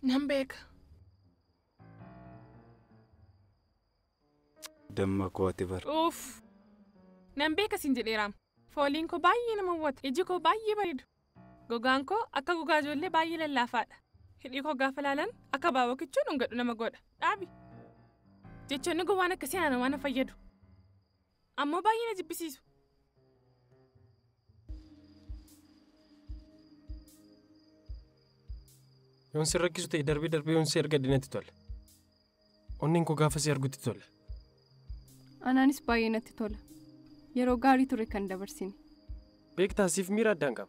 نمبيك دمك بر اوف نمبيك سنجل إيرام فولينكو باي نموت يجيكو باي بريد غوغانكو أكا غوغاجولي باي للافات هديكو غافلالن أكا باوكي تشون نغدو نمغود أبي جيتشو نغو وانا كسيانا وانا فيدو أمو باي نجبسيسو يون سر ركزوا تي دربي يون سر قد نتتول ونينكو غافا سير قد تتول أنا نسباي نتتول يرو غاري توري كان دبرسيني بيك تاسيف ميرا دانقب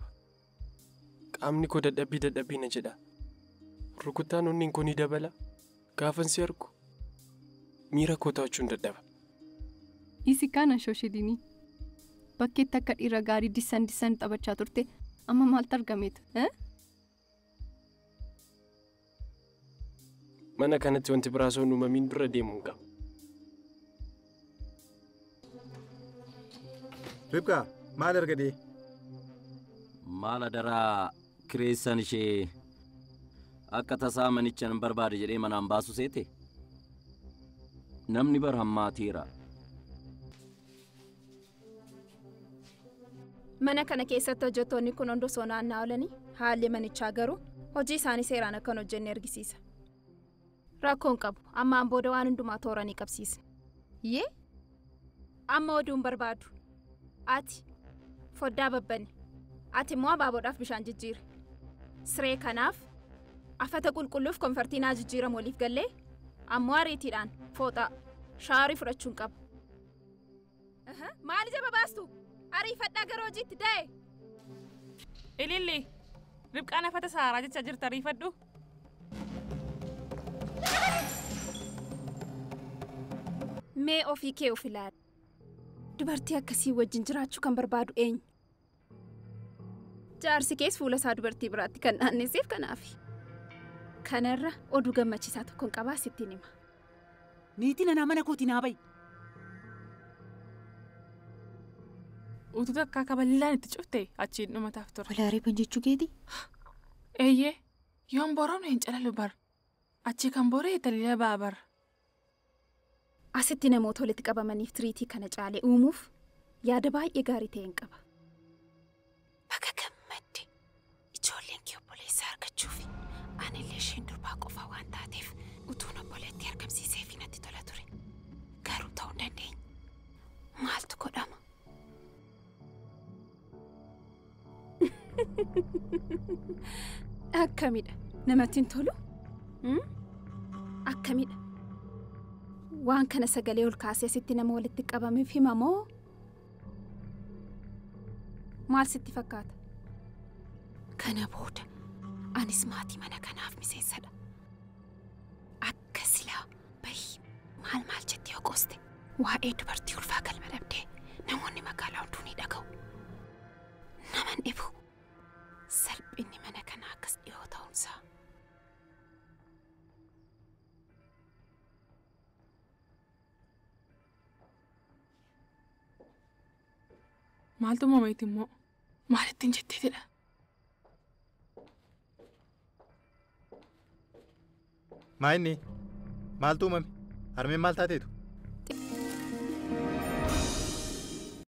قامني كو ددبي نجدا ركوتان ونينكو ني دبلا غافا سيركو ميرا كوتاچون ددبا إيسي كان شوشيديني بكي تكر إيرا غاري ديسان تبچا تورتي أما مال ترغميت mana kanatti wanti biraasoo uumamin dura deemuun qaba. Ribka maal argadee? Maal daraa kireessan ishee akka tasaa manichaan barbaade jedhee manaan baasu seete namni bar hammaateera. Mana kana keessatti hojjettoonni kun hundi osoo naanna'aa oolanii haalli manichaa garuu hojii isaanii seeraan akkan hojjenne argisiisa. Rakkoon qabu ammaan booda waan hundumaa tooranii qabsiisne. Yee amma oduun barbaadu ati foddaa babbanne ati immoo abaaboodhaaf bishaan jijjiire siree kanaaf afata qulqulluuf konfartiinaa jijjiiramu waliif gallee ammoo ariitiidhaan fooxaa shaarii fudhachuun qaba. Maali jaba baastu ariifadhaa gara hojiitti daa'e. Ililli ribqaan afata saaraa jecha jirta ariifadhu. Mee ofii kee of ilaali. Dubartii akkasii wajjin jiraachuu kan barbaadu eenyu? Jaarsi kees fuula isaa dubartii biraatti kan naanneseef kanaafi. Kanarra oduu gammachiisaa tokkoon qabaa sittiin hima. Niitiin anaa mana kootii naa ba'i. Utuu takkaa kaballaan itti cuftee achiin dhumataaf ture. Walaarii ban jechuu keeti? Eeyyee yoon boroon hin calalu bar achi kan boree talila baabar. Asitti namoota walitti qabamaniif tiriitii kana caalee uumuuf yaada baay'ee gaarii ta'een qaba. Bakka gammadde ijoolleen kee obboleessaa argachuuf anillee isheen durbaa qofaa waan taateef utuun obboleettii argamsiisee fi natti tola ture. Garuu ta'uu hin dandeenye. Maaltu godhama? Akkamidha namatti hin tolu? Akkamidha? Waan kana sagalee ol kaasee sitti nama walitti qabameef himamoo maal sitti fakkaata? Kana booda anis maatii mana kanaaf miseensadha. Akka silaa bahi maal jettee oqooste waa'ee dubartii ulfaa galma dhabdee namoonni magaalaa hunduu ni dhaga'u. Naman dhibu salphinni mana kanaa akkas dhiyoo ta'umsaa. Maaltu mamayti immoo maalittiin jetteetidha? Maa inni maaltu uumame? Harmeen maal taateetu?